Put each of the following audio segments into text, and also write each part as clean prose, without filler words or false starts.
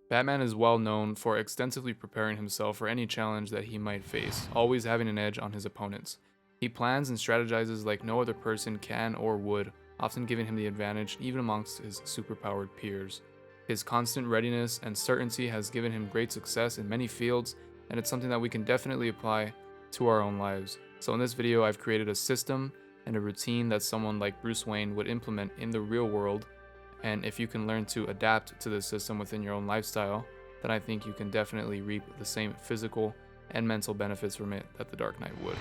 Batman is well known for extensively preparing himself for any challenge that he might face, always having an edge on his opponents. He plans and strategizes like no other person can or would, often giving him the advantage even amongst his superpowered peers. His constant readiness and certainty has given him great success in many fields, and it's something that we can definitely apply to our own lives. So in this video, I've created a system and a routine that someone like Bruce Wayne would implement in the real world, and if you can learn to adapt to this system within your own lifestyle, then I think you can definitely reap the same physical and mental benefits from it that the Dark Knight would.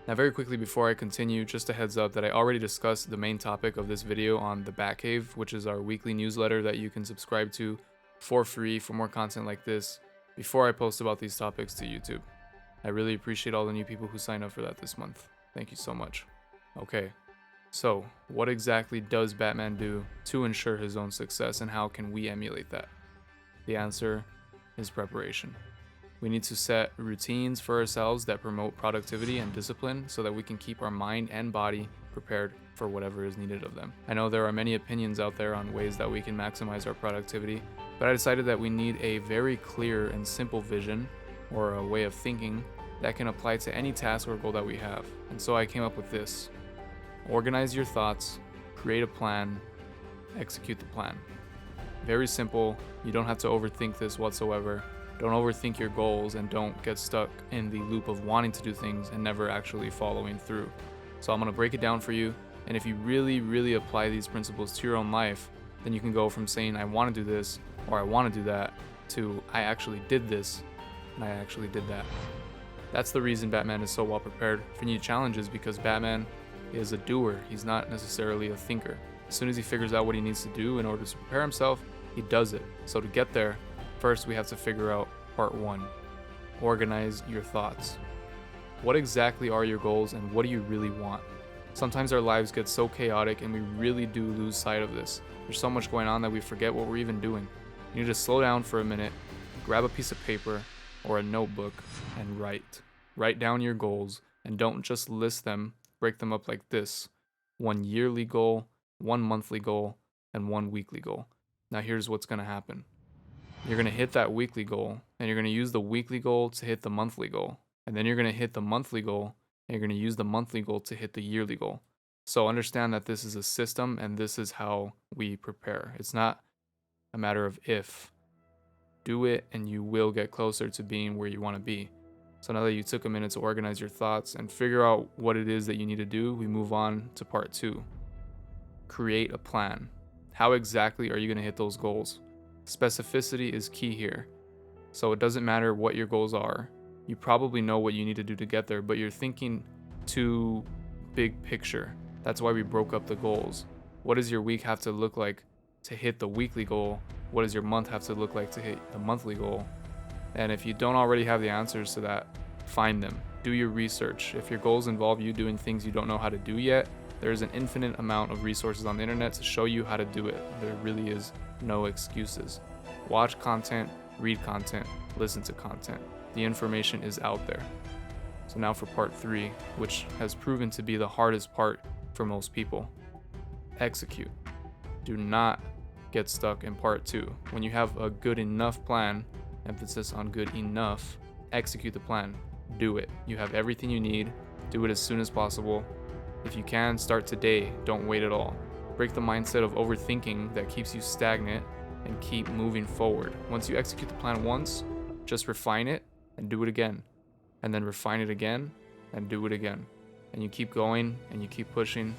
Now, very quickly before I continue, just a heads up that I already discussed the main topic of this video on the Batcave, which is our weekly newsletter that you can subscribe to for free for more content like this before I post about these topics to YouTube. I really appreciate all the new people who signed up for that this month. Thank you so much. Okay, so what exactly does Batman do to ensure his own success, and how can we emulate that? The answer is preparation. We need to set routines for ourselves that promote productivity and discipline so that we can keep our mind and body prepared for whatever is needed of them. I know there are many opinions out there on ways that we can maximize our productivity, but I decided that we need a very clear and simple vision or a way of thinking that can apply to any task or goal that we have. And so I came up with this. Organize your thoughts, create a plan, execute the plan. Very simple. You don't have to overthink this whatsoever. Don't overthink your goals and don't get stuck in the loop of wanting to do things and never actually following through. So I'm going to break it down for you. And if you really apply these principles to your own life, then you can go from saying, I want to do this or I want to do that to I actually did this and I actually did that. That's the reason Batman is so well prepared for new challenges, because Batman is a doer. He's not necessarily a thinker. As soon as he figures out what he needs to do in order to prepare himself, he does it. So to get there, first we have to figure out part one. Organize your thoughts. What exactly are your goals and what do you really want? Sometimes our lives get so chaotic and we really do lose sight of this. There's so much going on that we forget what we're even doing. You need to slow down for a minute, grab a piece of paper or a notebook and write. Write down your goals and don't just list them, break them up like this. 1 yearly goal, 1 monthly goal, and 1 weekly goal. Now here's what's going to happen. You're going to hit that weekly goal, and you're going to use the weekly goal to hit the monthly goal. And then you're going to hit the monthly goal, and you're going to use the monthly goal to hit the yearly goal. So understand that this is a system, and this is how we prepare. It's not a matter of if. Do it, and you will get closer to being where you want to be. So now that you took a minute to organize your thoughts and figure out what it is that you need to do, we move on to part two. Create a plan. How exactly are you going to hit those goals? Specificity is key here. So it doesn't matter what your goals are. You probably know what you need to do to get there, but you're thinking too big picture. That's why we broke up the goals. What does your week have to look like to hit the weekly goal? What does your month have to look like to hit the monthly goal? And if you don't already have the answers to that, find them. Do your research. If your goals involve you doing things you don't know how to do yet, there's an infinite amount of resources on the internet to show you how to do it. There really is no excuses. Watch content, read content, listen to content. The information is out there. So now for part three, which has proven to be the hardest part for most people. Execute. Do not get stuck in part two. When you have a good enough plan, emphasis on good enough, execute the plan. Do it. You have everything you need. Do it as soon as possible. If you can, start today. Don't wait at all. Break the mindset of overthinking that keeps you stagnant and keep moving forward. Once you execute the plan once, just refine it and do it again. And then refine it again and do it again. And you keep going and you keep pushing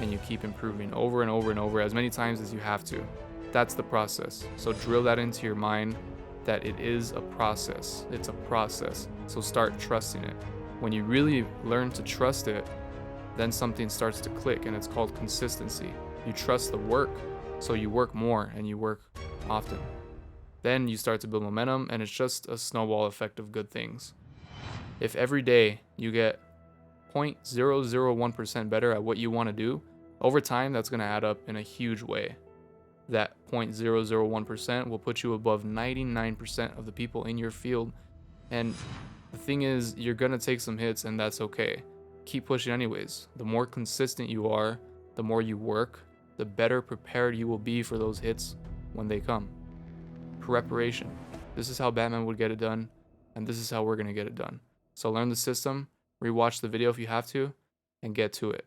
and you keep improving over and over and over as many times as you have to. That's the process. So drill that into your mind that it is a process. It's a process. So start trusting it. When you really learn to trust it, then something starts to click, and it's called consistency. You trust the work, so you work more and you work often. Then you start to build momentum, and it's just a snowball effect of good things. If every day you get 0.001% better at what you want to do, over time that's going to add up in a huge way. That 0.001% will put you above 99% of the people in your field. And the thing is, you're going to take some hits, and that's okay. Keep pushing anyways. The more consistent you are, the more you work, the better prepared you will be for those hits when they come. reparation. This is how Batman would get it done, and this is how we're going to get it done. So learn the system, rewatch the video if you have to, and get to it.